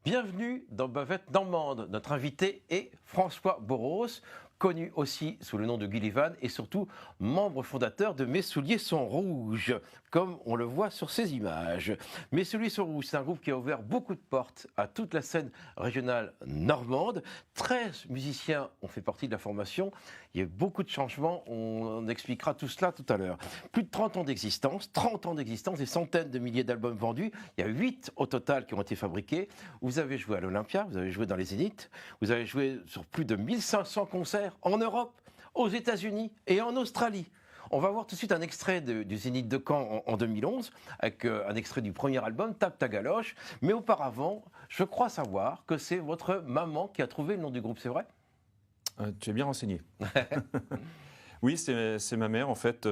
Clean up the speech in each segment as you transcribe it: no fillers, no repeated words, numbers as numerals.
Bienvenue dans Bavette Normande. Notre invité est François Boros, connu aussi sous le nom de Gullivan et surtout membre fondateur de Mes souliers sont rouges, comme on le voit sur ces images. Mes souliers sont rouges, c'est un groupe qui a ouvert beaucoup de portes à toute la scène régionale normande. 13 musiciens ont fait partie de la formation. Il y a eu beaucoup de changements, on expliquera tout cela tout à l'heure. Plus de 30 ans d'existence, des centaines de milliers d'albums vendus. Il y a 8 au total qui ont été fabriqués. Vous avez joué à l'Olympia, vous avez joué dans les Zéniths, vous avez joué sur plus de 1500 concerts en Europe, aux États-Unis et en Australie. On va voir tout de suite un extrait du Zénith de Caen en 2011, avec un extrait du premier album, Tape ta galoche. Mais auparavant, je crois savoir que c'est votre maman qui a trouvé le nom du groupe, c'est vrai ? Tu es bien renseigné. Oui, c'est ma mère. En fait,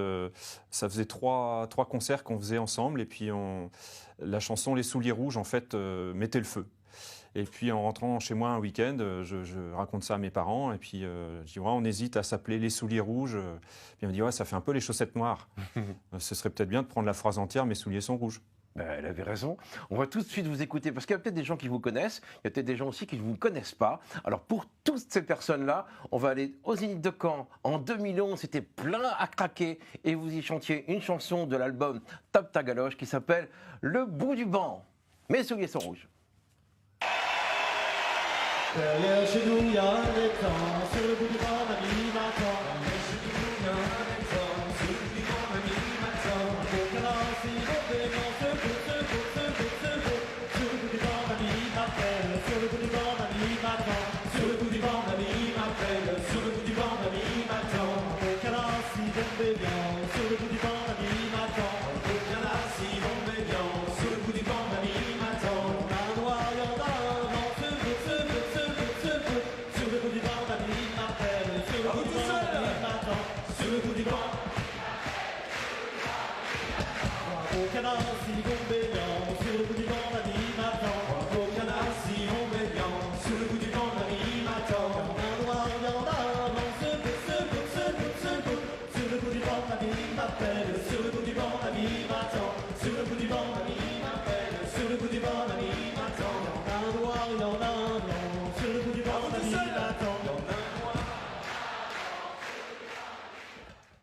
ça faisait trois concerts qu'on faisait ensemble. Et puis, la chanson Les souliers rouges, en fait, mettait le feu. Et puis, en rentrant chez moi un week-end, je raconte ça à mes parents. Et puis, je dis, ouais, on hésite à s'appeler Les souliers rouges. Puis, elle me dit, ouais, ça fait un peu les chaussettes noires. Ce serait peut-être bien de prendre la phrase entière, Mes souliers sont rouges. Elle avait raison. On va tout de suite vous écouter, parce qu'il y a peut-être des gens qui vous connaissent, il y a peut-être des gens aussi qui ne vous connaissent pas. Alors pour toutes ces personnes-là, on va aller au Zénith de Caen. En 2011, c'était plein à craquer, et vous y chantiez une chanson de l'album Tape ta galoche qui s'appelle Le bout du banc. Mes souliers sont rouges. Derrière chez nous, y a un étang, sur le bout du banc, mamie m'attend. Derrière chez nous, y a un étang, sur le bout du banc, mamie m'attend. Au canard, si l'on fait non, sur le bout du banc, mamie m'appelle. Sur le bout du banc, mamie m'attend. Sur le bout du banc, mamie m'appelle. Sur le bout du banc, mamie m'attend. Au canard, si l'on fait bien, sur le bout du banc, mamie m'attend. Au canard, si l'on fait bien, sur le bout du banc, mamie m'attend. Un noir, y en a un vent, sur le bout du banc, mamie m'appelle. Sur le bout du banc, mamie m'attend. Sur le bout du banc. Au canard, si l'on fait bien, sur le bout du banc, mamie m'attend. Au canard, si l'on fait bien, sur le bout du banc, mamie m'attend. Un noir, y en a un vent, sur le bout du banc, mamie m'appelle. Sur le bout du banc, mamie m'attend. Sur le bout du banc, mamie m'appelle. Sur le bout du banc, mamie m'attend. Un noir, y en a un blanc, sur le bout du banc, mamie m'attend.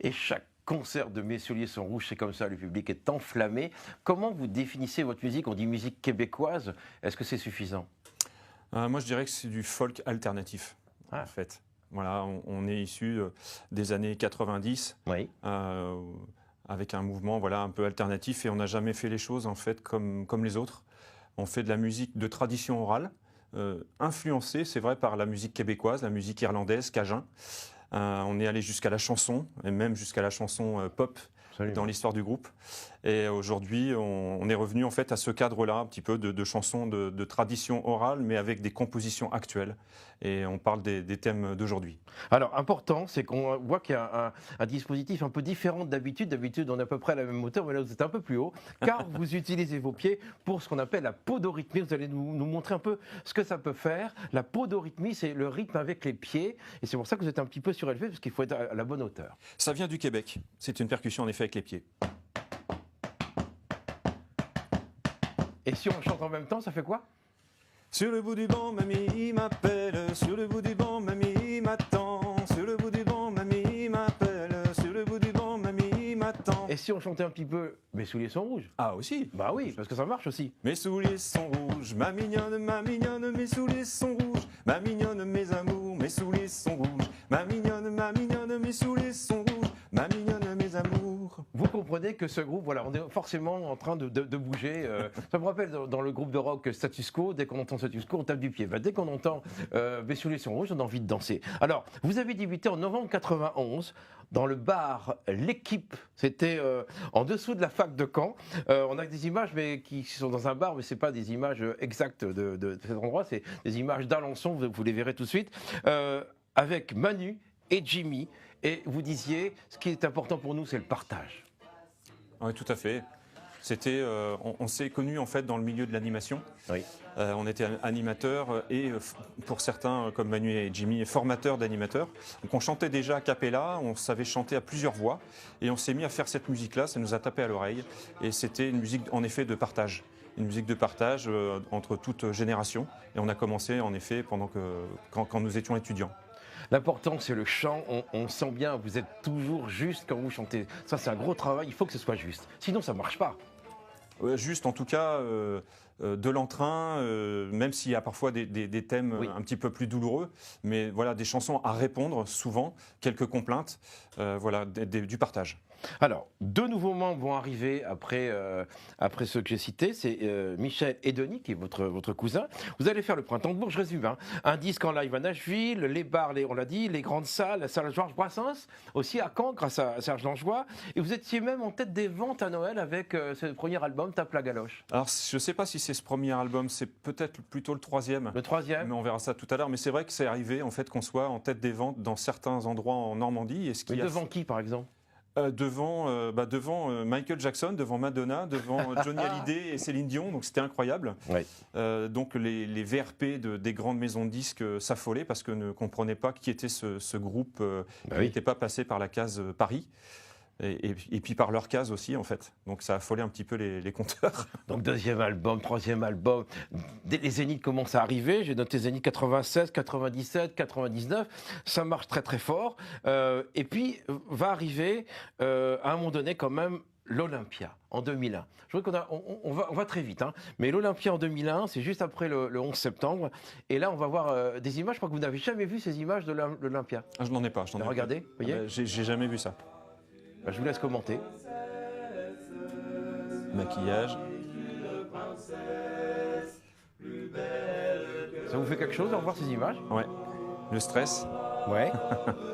Et chaque concert de Mes souliers sont rouges, c'est comme ça, le public est enflammé. Comment vous définissez votre musique ? On dit musique québécoise, est-ce que c'est suffisant ? Moi, je dirais que c'est du folk alternatif, en fait. Voilà, on est issu des années 90, oui. Avec un mouvement un peu alternatif, et on n'a jamais fait les choses en fait comme les autres. On fait de la musique de tradition orale, influencée, c'est vrai, par la musique québécoise, la musique irlandaise, cajun. On est allé jusqu'à la chanson, et même jusqu'à la chanson pop. Absolument. Dans l'histoire du groupe. Et aujourd'hui, on est revenu en fait à ce cadre-là, un petit peu de chansons de tradition orale, mais avec des compositions actuelles. Et on parle des thèmes d'aujourd'hui. Alors, important, c'est qu'on voit qu'il y a un dispositif un peu différent d'habitude. D'habitude, on est à peu près à la même hauteur, mais là, vous êtes un peu plus haut, car vous utilisez vos pieds pour ce qu'on appelle la podorythmie. Vous allez nous montrer un peu ce que ça peut faire. La podorythmie, c'est le rythme avec les pieds. Et c'est pour ça que vous êtes un petit peu surélevé, parce qu'il faut être à la bonne hauteur. Ça vient du Québec. C'est une percussion, en effet, avec les pieds. Et si on chante en même temps, ça fait quoi ? Sur le bout du banc, mamie m'appelle. Sur le bout du banc, mamie m'attend. Sur le bout du banc, mamie m'appelle. Sur le bout du banc, mamie m'attend. Et si on chantait un petit peu Mes souliers sont rouges ? Ah, aussi ? Bah oui, parce que ça marche aussi. Mes souliers sont rouges, ma mignonne, mes souliers sont rouges. Ma mignonne, mes amours, mes souliers sont rouges. Ma mignonne, mes souliers sont rouges. Ma mignonne, mes amours. Vous comprenez que ce groupe, voilà, on est forcément en train de bouger. Ça me rappelle dans le groupe de rock Status Quo, dès qu'on entend Status Quo, on tape du pied. Bah, dès qu'on entend Mes souliers sont rouges, on a envie de danser. Alors, vous avez débuté en novembre 91 dans le bar L'Équipe. C'était en dessous de la fac de Caen. On a des images mais qui sont dans un bar, mais ce n'est pas des images exactes de cet endroit, c'est des images d'Alençon, vous les verrez tout de suite, avec Manu et Jimmy. Et vous disiez, ce qui est important pour nous, c'est le partage. Oui, tout à fait. C'était, on s'est connus en fait dans le milieu de l'animation. Oui. On était animateurs et pour certains, comme Manu et Jimmy, formateurs d'animateurs. Donc on chantait déjà a cappella, on savait chanter à plusieurs voix et on s'est mis à faire cette musique-là, ça nous a tapé à l'oreille et c'était une musique en effet de partage. une musique de partage entre toutes générations. Et on a commencé en effet quand nous étions étudiants. L'important, c'est le chant. On sent bien, vous êtes toujours juste quand vous chantez. Ça, c'est un gros travail. Il faut que ce soit juste. Sinon, ça ne marche pas. Juste, en tout cas, de l'entrain, même s'il y a parfois des thèmes un petit peu plus douloureux, mais voilà, des chansons à répondre souvent, quelques complaintes, voilà, du partage. Alors, 2 nouveaux membres vont arriver après ceux que j'ai cités. C'est Michel et Denis, qui est votre cousin. Vous allez faire le Printemps de Bourges, je résume. Hein. Un disque en live à Nashville, les bars, on l'a dit, les grandes salles, la salle Georges Brassens, aussi à Caen, grâce à Serge Langlois. Et vous étiez même en tête des ventes à Noël avec ce premier album, Tape la galoche. Alors, je ne sais pas si c'est ce premier album, c'est peut-être plutôt le troisième. Le troisième. Mais on verra ça tout à l'heure. Mais c'est vrai que c'est arrivé, en fait, qu'on soit en tête des ventes dans certains endroits en Normandie. Et Mais devant qui, par exemple? Devant Michael Jackson, devant Madonna, devant Johnny Hallyday et Céline Dion, donc c'était incroyable. Ouais. Donc les VRP des grandes maisons de disques s'affolaient parce que ne comprenaient pas qui était ce groupe qui n'était pas passé par la case Paris. Et puis par leur case aussi, en fait. Donc ça a affolé un petit peu les compteurs. Donc 2e album, 3e album, les zéniths commencent à arriver. J'ai noté zénith 96, 97, 99. Ça marche très très fort. Et puis va arriver à un moment donné quand même l'Olympia en 2001. Je vois on va très vite, hein. Mais l'Olympia en 2001, c'est juste après le 11 septembre. Et là, on va voir des images. Je crois que vous n'avez jamais vu ces images de l'Olympia. Ah, je n'en ai pas. Regardez, vous voyez. J'ai jamais vu ça. Je vous laisse commenter. Maquillage. Ça vous fait quelque chose de revoir ces images? Ouais. Le stress. Ouais.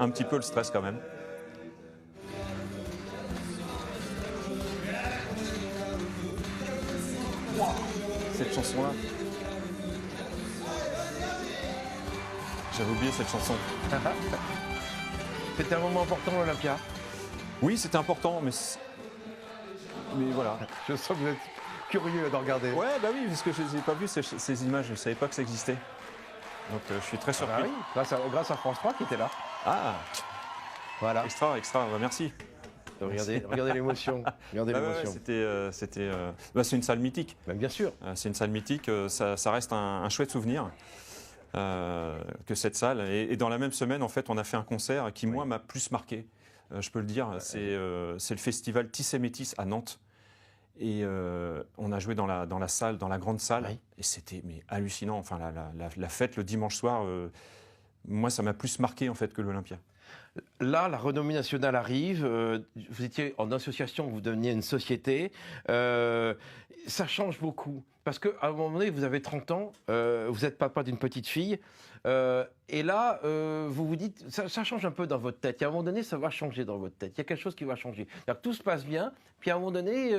Un petit peu le stress quand même. Wow. Cette chanson-là. J'avais oublié cette chanson. C'était un moment important l'Olympia. Oui, c'était important, mais voilà. Je sens que vous êtes curieux d'en regarder. Ouais, bah oui, parce que je n'ai pas vu ces images, je ne savais pas que ça existait. Donc je suis très surpris. Ah bah oui, grâce à France 3 qui était là. Ah, voilà. extra, bah, merci. Regardez l'émotion. Regardez l'émotion. C'est une salle mythique. Ben, bien sûr. C'est une salle mythique, ça reste un chouette souvenir. Que cette salle. Et dans la même semaine, en fait, on a fait un concert qui, moi, m'a plus marqué. Je peux le dire, c'est le festival Tis et Métis à Nantes. Et on a joué dans la salle, dans la grande salle. Oui. Et c'était hallucinant. Enfin, la fête le dimanche soir, moi, ça m'a plus marqué en fait que l'Olympia. Là, la renommée nationale arrive. Vous étiez en association, vous deveniez une société. Ça change beaucoup. Parce qu'à un moment donné, vous avez 30 ans, vous êtes papa d'une petite fille. Et là, vous vous dites, ça change un peu dans votre tête. Et à un moment donné, ça va changer dans votre tête. Il y a quelque chose qui va changer. Tout se passe bien. Puis à un moment donné,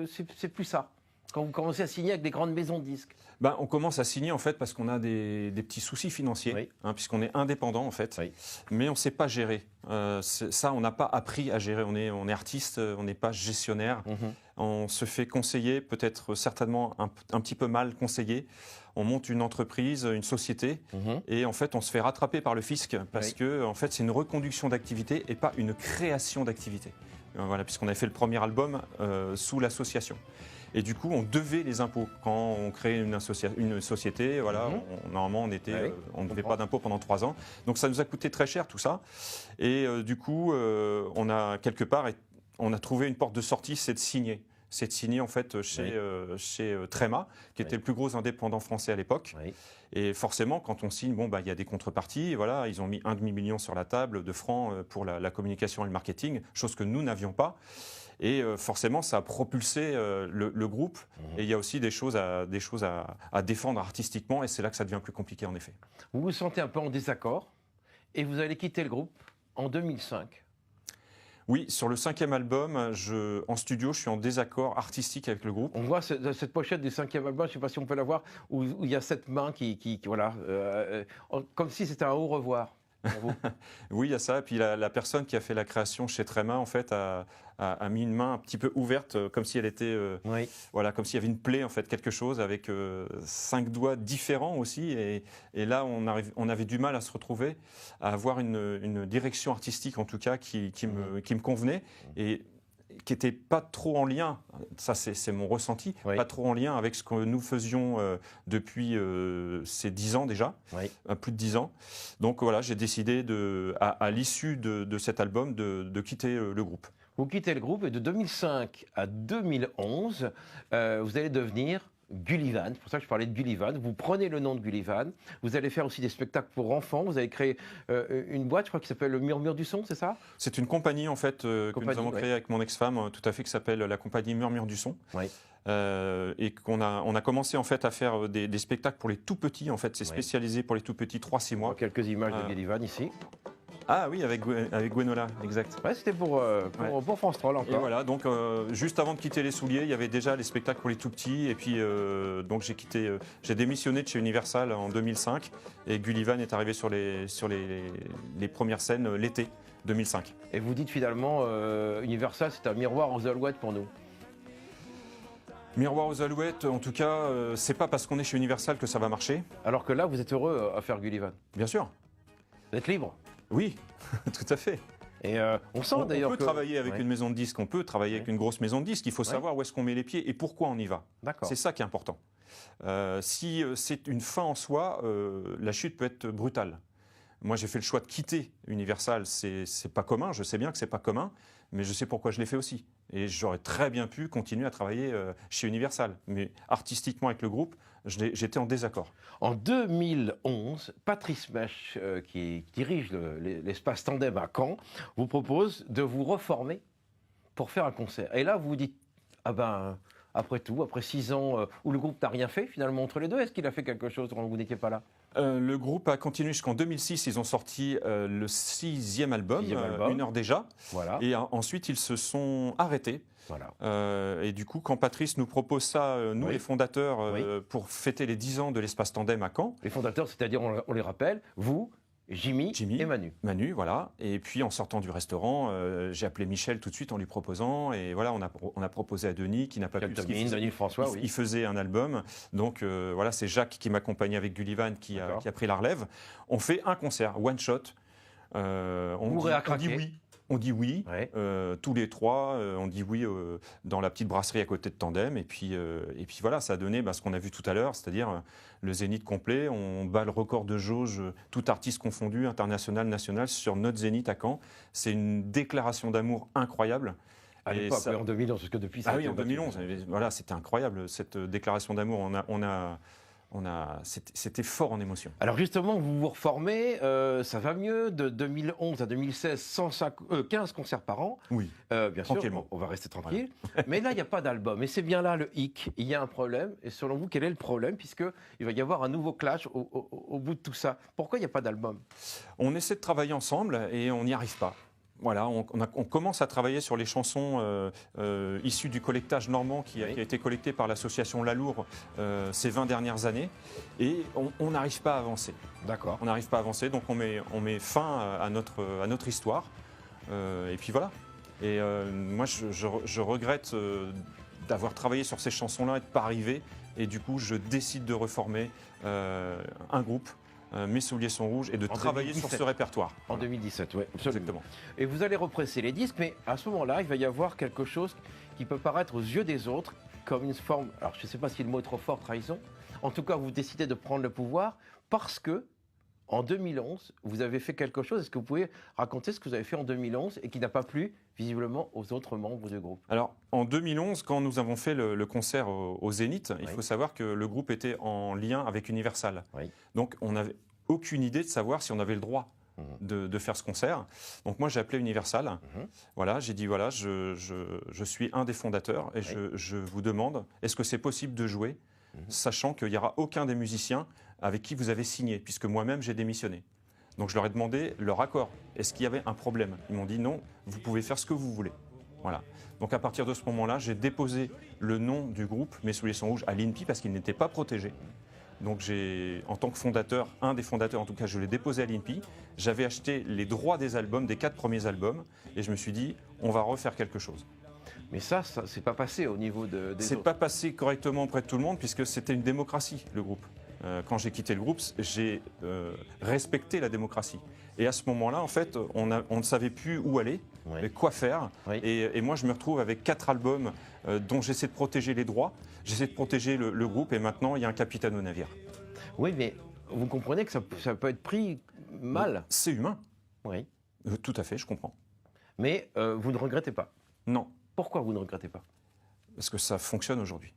c'est plus ça. Quand vous commencez à signer avec des grandes maisons de disques. On commence à signer en fait parce qu'on a des petits soucis financiers, oui. Puisqu'on est indépendant en fait, oui. Mais on ne sait pas gérer. Ça, on n'a pas appris à gérer. On est artiste, on n'est pas gestionnaire. On se fait conseiller, peut-être certainement un petit peu mal conseillé. On monte une entreprise, une société, et en fait, on se fait rattraper par le fisc parce que en fait, c'est une reconduction d'activité et pas une création d'activité. Voilà, puisqu'on avait fait le premier album sous l'association. Et du coup, on devait les impôts. Quand on crée une société, voilà, normalement, on ne devait pas d'impôts pendant 3 ans. Donc ça nous a coûté très cher tout ça. Et du coup, on a quelque part, on a trouvé une porte de sortie, c'est de signer. C'est de signer en fait chez Tréma, qui était le plus gros indépendant français à l'époque. Oui. Et forcément, quand on signe, il y a des contreparties. Voilà, ils ont mis 1,5 million sur la table de francs pour la communication et le marketing, chose que nous n'avions pas. Et forcément, ça a propulsé le groupe. Et il y a aussi des choses à défendre artistiquement. Et c'est là que ça devient plus compliqué, en effet. Vous vous sentez un peu en désaccord. Et vous allez quitter le groupe en 2005. Oui, sur le 5e album, en studio, je suis en désaccord artistique avec le groupe. On voit cette pochette du 5e album, je ne sais pas si on peut la voir, où il y a cette main qui voilà, comme si c'était un au revoir. Oui, il y a ça. Et puis la personne qui a fait la création chez Tréma, en fait, a mis une main un petit peu ouverte, comme si elle était, voilà, comme s'il y avait une plaie, en fait, quelque chose avec 5 doigts différents aussi. Et là, on avait du mal à se retrouver, à avoir une direction artistique, en tout cas, qui me convenait. qui n'était pas trop en lien, ça c'est mon ressenti, Oui. pas trop en lien avec ce que nous faisions depuis ces 10 ans déjà, Oui. plus de 10 ans. Donc voilà, j'ai décidé, à l'issue de cet album, de quitter le groupe. Vous quittez le groupe et de 2005 à 2011, vous allez devenir Gullivan. C'est pour ça que je parlais de Gullivan. Vous prenez le nom de Gullivan. Vous allez faire aussi des spectacles pour enfants. Vous avez créé une boîte, je crois, qui s'appelle le Murmure du Son, c'est ça? C'est une compagnie en fait que nous avons ouais. créée avec mon ex-femme, tout à fait, qui s'appelle la compagnie Murmure du Son. Oui. Et on a commencé en fait à faire des spectacles pour les tout petits. En fait, c'est Oui. spécialisé pour les tout petits, 3-6 On voit mois. quelques images de Gullivan ici. Ah oui, avec Gwenola, exact. Ouais, c'était pour France 3 là, Et encore. voilà, donc juste avant de quitter les Souliers, il y avait déjà les spectacles pour les tout petits. Et puis donc j'ai démissionné de chez Universal en 2005 et Gullivan est arrivé sur les premières scènes l'été 2005. Et vous dites finalement, Universal, c'est un miroir aux alouettes pour nous. Miroir aux alouettes, en tout cas, c'est pas parce qu'on est chez Universal que ça va marcher. Alors que là, vous êtes heureux à faire Gullivan. Bien sûr. Vous êtes libre. Oui, tout à fait. Et on sent On d'ailleurs peut que... travailler avec Ouais. une maison de disques, on peut travailler avec une grosse maison de disques. Il faut Ouais. savoir où est-ce qu'on met les pieds et pourquoi on y va. D'accord. C'est ça qui est important. Si c'est une fin en soi, la chute peut être brutale. Moi, j'ai fait le choix de quitter Universal. C'est pas commun. Je sais bien que c'est pas commun, mais je sais pourquoi je l'ai fait aussi. Et j'aurais très bien pu continuer à travailler chez Universal, mais artistiquement avec le groupe, j'étais en désaccord. En 2011, Patrice Mèche, qui dirige l'espace Tandem à Caen, vous propose de vous reformer pour faire un concert. Et là, vous vous dites, ah ben, après tout, après 6 ans où le groupe n'a rien fait finalement entre les deux, est-ce qu'il a fait quelque chose quand vous n'étiez pas là? Le groupe a continué jusqu'en 2006. Ils ont sorti le 6e album, Une heure déjà. Voilà. Et ensuite, ils se sont arrêtés. Voilà. Et du coup, quand Patrice nous propose ça, nous Oui. les fondateurs, Oui. pour fêter les 10 ans de l'espace Tandem à Caen, Les fondateurs, c'est-à-dire, on les rappelle, vous, Jimmy et Manu. Manu, voilà. Et puis en sortant du restaurant, j'ai appelé Michel tout de suite en lui proposant. Et voilà, on a proposé à Denis qui n'a pas pu. parce qu'il faisait- Denis François, oui. il faisait un album. Donc voilà, c'est Jacques qui m'accompagnait avec Gullivan qui a pris la relève. On fait un concert, one shot. On dit oui. On dit oui, Ouais. tous les trois, on dit oui dans la petite brasserie à côté de Tandem. Et puis voilà, ça a donné ce qu'on a vu tout à l'heure, c'est-à-dire le Zénith complet. On bat le record de jauge, tout artiste confondu, international, national, sur notre Zénith à Caen. C'est une déclaration d'amour incroyable. À Et l'époque, ça- en 2011, parce que depuis ça. Ah a oui, été en battu. 2011. Voilà, c'était incroyable, cette déclaration d'amour. C'était fort en émotion. Alors justement, vous vous reformez, ça va mieux, de 2011 à 2016, 15 concerts par an. Oui. Bien sûr, Tranquillement. on va rester tranquille. Mais là, il n'y a pas d'album. Et c'est bien là le hic. Il y a un problème. Et selon vous, quel est le problème? Puisqu'il va y avoir un nouveau clash au bout de tout ça. Pourquoi il n'y a pas d'album? On essaie de travailler ensemble et on n'y arrive pas. Voilà, on commence à travailler sur les chansons issues du collectage normand qui a été collecté par l'association Lalour ces 20 dernières années. Et on n'arrive pas à avancer. D'accord. On n'arrive pas à avancer, donc on met fin à notre histoire. Et puis voilà. Et moi, je regrette d'avoir travaillé sur ces chansons-là et de ne pas arriver. Et du coup, je décide de reformer un groupe, Mes souliers sont rouges, et de travailler 2017. sur ce répertoire. En Voilà. 2017, oui. Exactement. Et vous allez represser les disques, mais à ce moment-là, il va y avoir quelque chose qui peut paraître aux yeux des autres comme une forme, alors je ne sais pas si le mot est trop fort, trahison. En tout cas, vous décidez de prendre le pouvoir parce que, en 2011, vous avez fait quelque chose. Est-ce que vous pouvez raconter ce que vous avez fait en 2011 et qui n'a pas plu, visiblement, aux autres membres du groupe? Alors, en 2011, quand nous avons fait le concert au Zénith, il faut savoir que le groupe était en lien avec Universal. Oui. Donc, on n'avait aucune idée de savoir si on avait le droit de faire ce concert. Donc, moi, j'ai appelé Universal. Voilà, j'ai dit, voilà, je suis un des fondateurs et je vous demande, est-ce que c'est possible de jouer, sachant qu'il n'y aura aucun des musiciens avec qui vous avez signé, puisque moi-même, j'ai démissionné. Donc, je leur ai demandé leur accord. Est-ce qu'il y avait un problème? Ils m'ont dit, non, vous pouvez faire ce que vous voulez. Voilà. Donc à partir de ce moment-là, j'ai déposé le nom du groupe Mes souliers sont rouges à l'INPI parce qu'il n'était pas protégé. Donc en tant que fondateur, un des fondateurs en tout cas, je l'ai déposé à l'INPI. J'avais acheté les droits des albums, des 4 premiers albums, et je me suis dit, on va refaire quelque chose. Mais ça c'est pas passé au niveau des C'est autres. pas passé correctement auprès de tout le monde puisque c'était une démocratie, le groupe. quand j'ai quitté le groupe, j'ai respecté la démocratie. Et à ce moment-là, en fait, on ne savait plus où aller, Oui. quoi faire. Oui. Et moi, je me retrouve avec 4 albums dont j'essaie de protéger les droits, j'essaie de protéger le groupe, et maintenant, il y a un capitaine au navire. Oui, mais vous comprenez que ça peut être pris mal. C'est humain. Oui. Tout à fait, je comprends. Mais vous ne regrettez pas. Non, Pourquoi vous ne regrettez pas? parce que ça fonctionne aujourd'hui.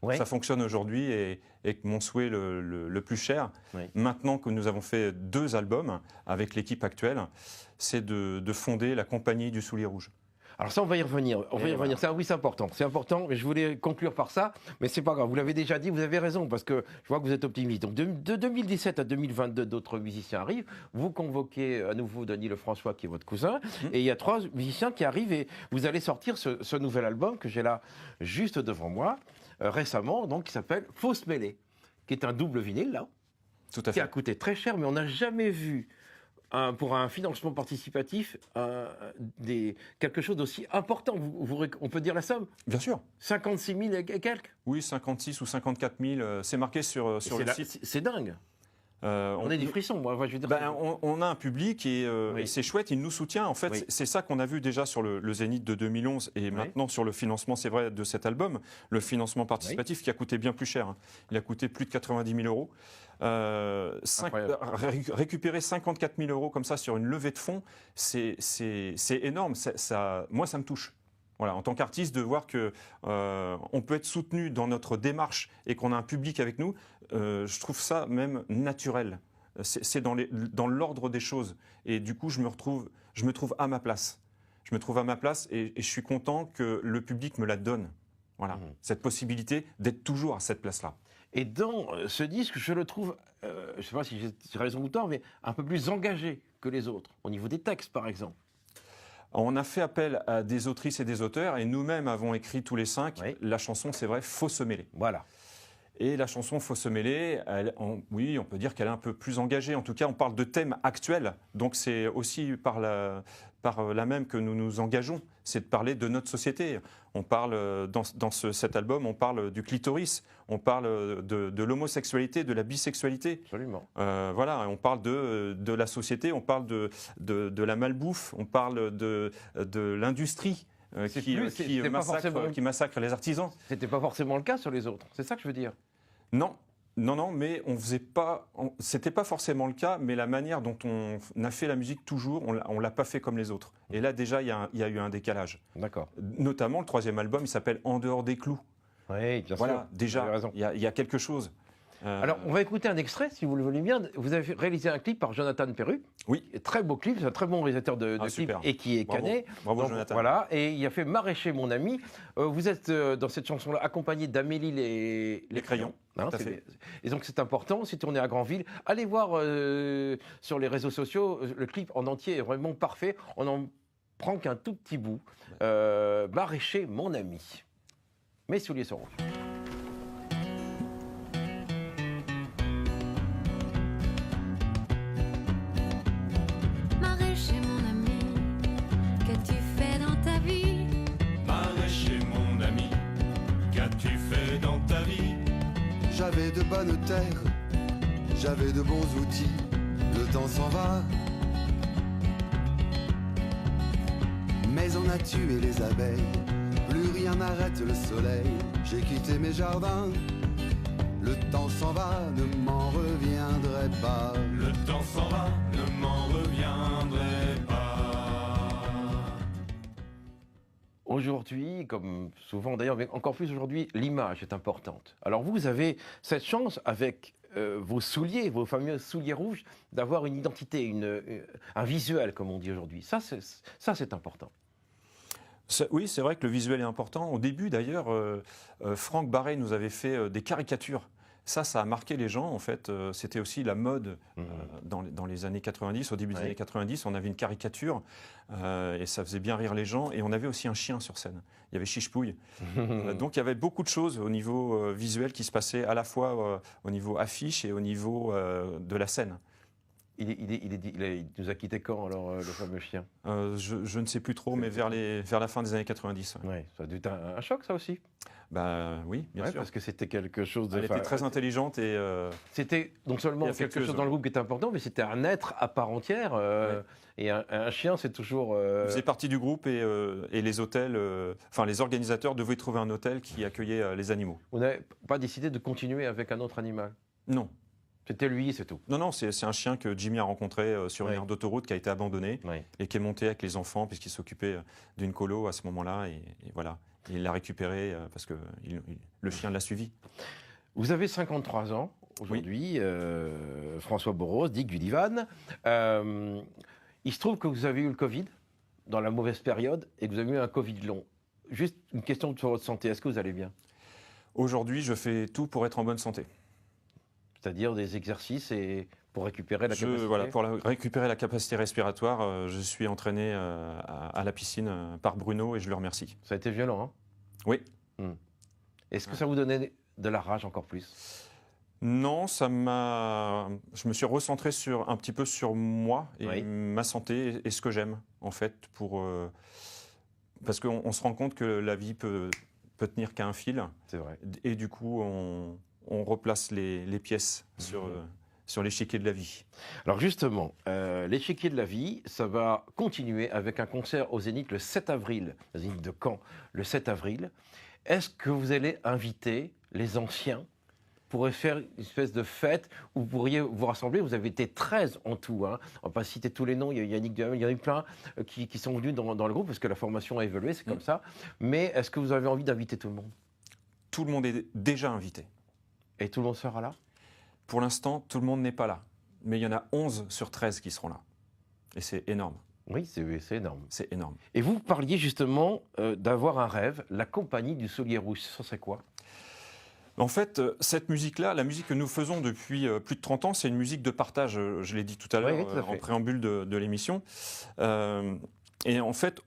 Oui. Ça fonctionne aujourd'hui et que mon souhait le plus cher, Oui. maintenant que nous avons fait 2 albums avec l'équipe actuelle, c'est de fonder la compagnie du Soulier Rouge. Alors ça, on va y revenir. Ça, oui, c'est important. C'est important, mais je voulais conclure par ça. Mais c'est pas grave. Vous l'avez déjà dit, vous avez raison, parce que je vois que vous êtes optimiste. Donc de 2017 à 2022, d'autres musiciens arrivent. Vous convoquez à nouveau Denis Lefrançois, qui est votre cousin. Et il y a 3 musiciens qui arrivent et vous allez sortir ce nouvel album que j'ai là juste devant moi, récemment, donc qui s'appelle Fausse Mêlée, qui est un double vinyle, là, Tout à qui a fait. coûté très cher, mais on n'a jamais vu pour un financement participatif quelque chose d'aussi important. On peut dire la somme, Bien sûr. 56 000 et quelques. Oui, 56 ou 54 000, c'est marqué sur le site. C'est dingue. On a des frissons, moi. Je veux dire, On a un public Oui. et c'est chouette, il nous soutient. En fait, Oui. c'est ça qu'on a vu déjà sur le Zénith de 2011 et maintenant sur le financement, c'est vrai, de cet album, le financement participatif qui a coûté bien plus cher. Hein. Il a coûté plus de 90 000 euros. Récupérer 54 000 euros comme ça sur une levée de fonds, c'est énorme. Moi, ça me touche. Voilà, en tant qu'artiste, de voir que on peut être soutenu dans notre démarche et qu'on a un public avec nous, je trouve ça même naturel. C'est dans l'ordre des choses. Et du coup, je me trouve à ma place. Je me trouve à ma place et je suis content que le public me la donne. Voilà, cette possibilité d'être toujours à cette place-là. Et dans ce disque, je le trouve, je ne sais pas si j'ai raison ou tort, mais un peu plus engagé que les autres, au niveau des textes, par exemple. On a fait appel à des autrices et des auteurs et nous-mêmes avons écrit tous les 5 la chanson, c'est vrai, Faut se mêler. Voilà. Et la chanson Faut se mêler, oui, on peut dire qu'elle est un peu plus engagée. En tout cas, on parle de thèmes actuels. Donc c'est aussi par là même que nous nous engageons. C'est de parler de notre société. On parle, dans cet album, on parle du clitoris, on parle de l'homosexualité, de la bisexualité. Absolument. Voilà, on parle de la société, on parle de la malbouffe, on parle de l'industrie. Qui massacre les artisans. C'était pas forcément le cas sur les autres. C'est ça que je veux dire. Non, mais c'était pas forcément le cas, mais la manière dont on a fait la musique toujours, on l'a pas fait comme les autres. Et là déjà, il y a eu un décalage. D'accord. Notamment le 3e album, il s'appelle En dehors des clous. Oui, bien sûr. Voilà, déjà, Vous avez raison. il y a quelque chose. Alors, on va écouter un extrait, si vous le voulez bien. Vous avez réalisé un clip par Jonathan Perru. Oui. Très beau clip, c'est un très bon réalisateur de clips super. et qui est Bravo. canet. Bravo, Donc, Jonathan. Voilà, et il a fait Maraîcher, mon ami. Vous êtes dans cette chanson-là accompagné d'Amélie les crayons. Tout à fait. Et donc c'est important, c'est tourné à Granville. Allez voir sur les réseaux sociaux, le clip en entier est vraiment parfait. On n'en prend qu'un tout petit bout. Maraîcher, mon ami. Mes souliers sont rouges. Maraîcher, mon ami, qu'as-tu fait dans ta vie? Maraîcher, mon ami, qu'as-tu fait dans ta vie? J'avais de bonnes terres, j'avais de bons outils, le temps s'en va. Mais on a tué les abeilles, plus rien n'arrête le soleil. J'ai quitté mes jardins, le temps s'en va, ne m'en reviendrai pas. Le temps s'en va, ne m'en reviendrai pas. Aujourd'hui, comme souvent d'ailleurs, mais encore plus aujourd'hui, l'image est importante. Alors vous avez cette chance avec vos souliers, vos fameux souliers rouges, d'avoir une identité, un visuel, comme on dit aujourd'hui. Ça, c'est important. Oui, c'est vrai que le visuel est important. Au début, d'ailleurs, Franck Barret nous avait fait des caricatures. Ça a marqué les gens, en fait. C'était aussi la mode dans les années 90. Au début des années 90, on avait une caricature et ça faisait bien rire les gens. Et on avait aussi un chien sur scène. Il y avait Chiche-Pouille. Donc, il y avait beaucoup de choses au niveau visuel qui se passaient à la fois au niveau affiche et au niveau de la scène. il nous a quitté quand, alors, le fameux chien? Je ne sais plus trop, mais vers la fin des années 90. Ouais. Ouais, ça a dû être un choc, ça aussi. Bah oui, bien Ouais, sûr. parce que c'était quelque chose de... Elle était très intelligente et C'était non seulement et quelque affectueuse, chose dans le groupe qui était important, mais c'était un être à part entière. Et un chien, c'est toujours... elle faisait partie du groupe et les hôtels, enfin les organisateurs devaient trouver un hôtel qui accueillait les animaux. Vous n'avez pas décidé de continuer avec un autre animal? Non. C'était lui, c'est tout. Non, c'est un chien que Jimmy a rencontré sur une Oui. aire d'autoroute qui a été abandonnée Oui. et qui est monté avec les enfants puisqu'il s'occupait d'une colo à ce moment-là et voilà. Et il l'a récupéré parce que le chien l'a suivi. Vous avez 53 ans aujourd'hui, François Boros, dit Gullivan. Il se trouve que vous avez eu le Covid dans la mauvaise période et que vous avez eu un Covid long. Juste une question sur votre santé, est-ce que vous allez bien? Aujourd'hui, je fais tout pour être en bonne santé. C'est-à-dire des exercices et pour récupérer la capacité? Voilà, pour récupérer la capacité respiratoire, je suis entraîné à la piscine par Bruno et je le remercie. Ça a été violent, hein? Oui. Est-ce que ça vous donnait de la rage encore plus? Non, je me suis recentré un petit peu sur moi et Oui. ma santé et ce que j'aime, en fait, parce qu'on se rend compte que la vie peut tenir qu'à un fil. C'est vrai. Et du coup, on replace les pièces sur l'échiquier de la vie. Alors justement, l'échiquier de la vie, ça va continuer avec un concert au Zénith le 7 avril, au Zénith de Caen, le 7 avril. Est-ce que vous allez inviter les anciens pour faire une espèce de fête où vous pourriez vous rassembler? Vous avez été 13 en tout, hein. On va pas citer tous les noms, il y a Yannick Duhamel, il y en a eu plein qui sont venus dans le groupe parce que la formation a évolué, c'est comme ça. Mais est-ce que vous avez envie d'inviter tout le monde? Tout le monde est déjà invité. Et tout le monde sera là? Pour l'instant, tout le monde n'est pas là. Mais il y en a 11 sur 13 qui seront là. Et c'est énorme. Oui, c'est énorme. C'est énorme. Et vous parliez justement d'avoir un rêve, la compagnie du Soulier Rouge, ça c'est quoi? En fait, cette musique-là, la musique que nous faisons depuis plus de 30 ans, c'est une musique de partage, je l'ai dit tout à l'heure Oui, tout à fait. en préambule de l'émission. Et en fait,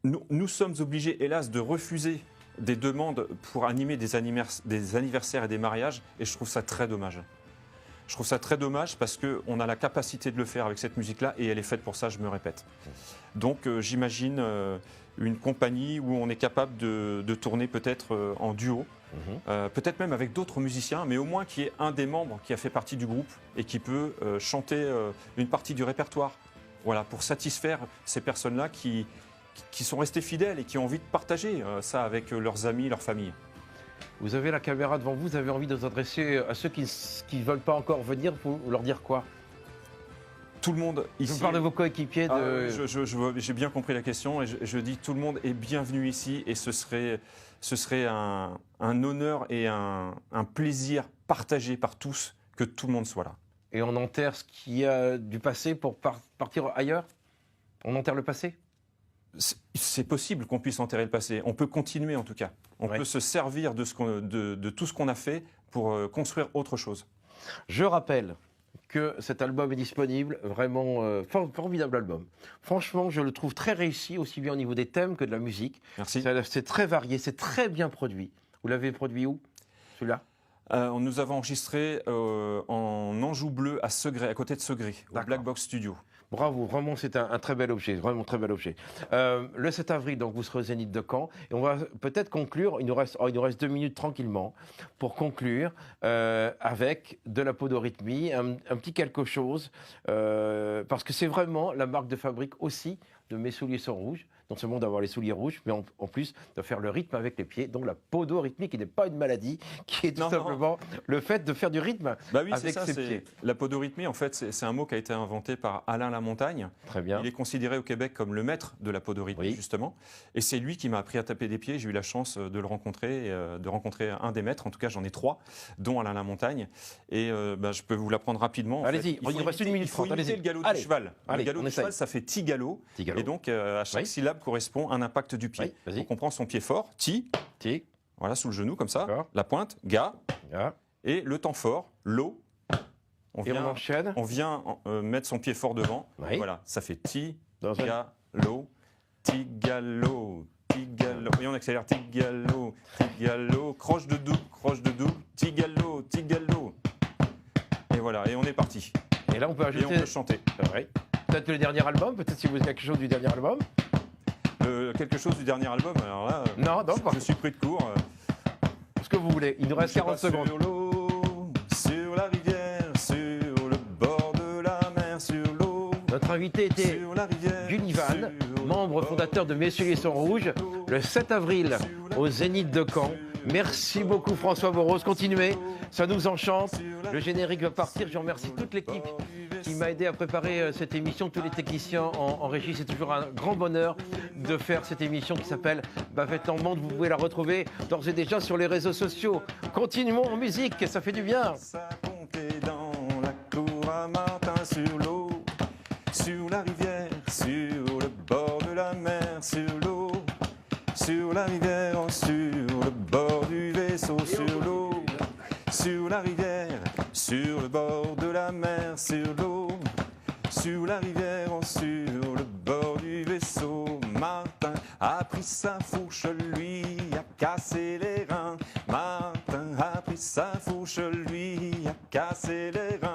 nous sommes obligés, hélas, de refuser des demandes pour animer des anniversaires et des mariages, et je trouve ça très dommage. Je trouve ça très dommage parce qu'on a la capacité de le faire avec cette musique-là et elle est faite pour ça, je me répète. Donc j'imagine une compagnie où on est capable de tourner peut-être en duo, peut-être même avec d'autres musiciens, mais au moins qu'il y ait un des membres qui a fait partie du groupe et qui peut chanter une partie du répertoire. Voilà, pour satisfaire ces personnes-là qui sont restées fidèles et qui ont envie de partager ça avec leurs amis, leur famille. Vous avez la caméra devant vous, vous avez envie de vous adresser à ceux qui ne veulent pas encore venir, pour leur dire quoi? Tout le monde Je ici... vous parle de vos coéquipiers. J'ai bien compris la question et je dis tout le monde est bienvenu ici et ce serait un honneur et un plaisir partagé par tous que tout le monde soit là. Et on enterre ce qui a du passé pour partir ailleurs? On enterre le passé? C'est possible qu'on puisse enterrer le passé. On peut continuer en tout cas. On peut se servir de tout ce qu'on a fait pour construire autre chose. Je rappelle que cet album est disponible, vraiment formidable album. Franchement, je le trouve très réussi, aussi bien au niveau des thèmes que de la musique. Merci. C'est très varié, c'est très bien produit. Vous l'avez produit où, celui-là? Nous avons enregistré en Anjou Bleu à Segré, à côté de Segré, au Black Box Studio. Bravo, vraiment c'est un très bel objet, vraiment très bel objet. Le 7 avril, donc vous serez au Zénith de Caen et on va peut-être conclure, il nous reste 2 minutes tranquillement pour conclure avec de la podorythmie, un petit quelque chose, parce que c'est vraiment la marque de fabrique aussi de Mes souliers sont rouges, non seulement d'avoir les souliers rouges, mais en plus de faire le rythme avec les pieds, donc la podorythmie qui n'est pas une maladie, qui est tout simplement le fait de faire du rythme avec ses pieds. La podorythmie, en fait, c'est un mot qui a été inventé par Alain Lamontagne. Très bien. Il est considéré au Québec comme le maître de la podorythmie, justement. Et c'est lui qui m'a appris à taper des pieds. J'ai eu la chance de le rencontrer, de rencontrer un des maîtres. En tout cas, j'en ai 3, dont Alain Lamontagne. Et je peux vous l'apprendre rapidement. Allez-y, il reste 1 minute 30. Il faut imiter le galop du cheval. Allez, le galop du cheval, ça fait ti-galop. Et donc, à chaque syllabe correspond un impact du pied. Donc, on prend son pied fort, ti, voilà, sous le genou, comme ça. La pointe, ga. Et le temps fort, lo. On enchaîne. On vient mettre son pied fort devant. Voilà, ça fait ti, ga, lo, ti, gallo, ti, gallo. Et on accélère, ti, gallo, croche de doux, ti, gallo, ti, gallo. Et voilà, et on est parti. Et là, on peut Et ajouter on peut chanter. ouais, peut-être le dernier album, peut-être si vous avez quelque chose du dernier album. Quelque chose du dernier album, alors là, Non, non, pas. je suis pris de court. Ce que vous voulez. Il nous reste Je sais 40 pas, secondes. Sur l'eau, sur la rivière, sur le bord de la mer, sur l'eau, Notre invité était sur la rivière, Gullivan, sur membre le fondateur de Messieurs les Sons Rouges, le 7 avril au Zénith de Caen. Merci beaucoup François Boros, continuez, ça nous enchante. Le générique va partir, je remercie toute l'équipe qui m'a aidé à préparer cette émission, tous les techniciens en régie. C'est toujours un grand bonheur de faire cette émission qui s'appelle Bavette en Monde. Vous pouvez la retrouver d'ores et déjà sur les réseaux sociaux. Continuons en musique, ça fait du bien. Ça comptait dans la cour à Martin sur l'eau, sur la rivière, sur le bord de la mer, sur l'eau, sur la rivière, sur le bord du vaisseau, sur l'eau, sur la rivière, sur le bord de la mer, sur l'eau, sur la rivière, sur le bord du vaisseau. Martin a pris sa fourche, lui a cassé les reins. Martin a pris sa fourche, lui a cassé les reins.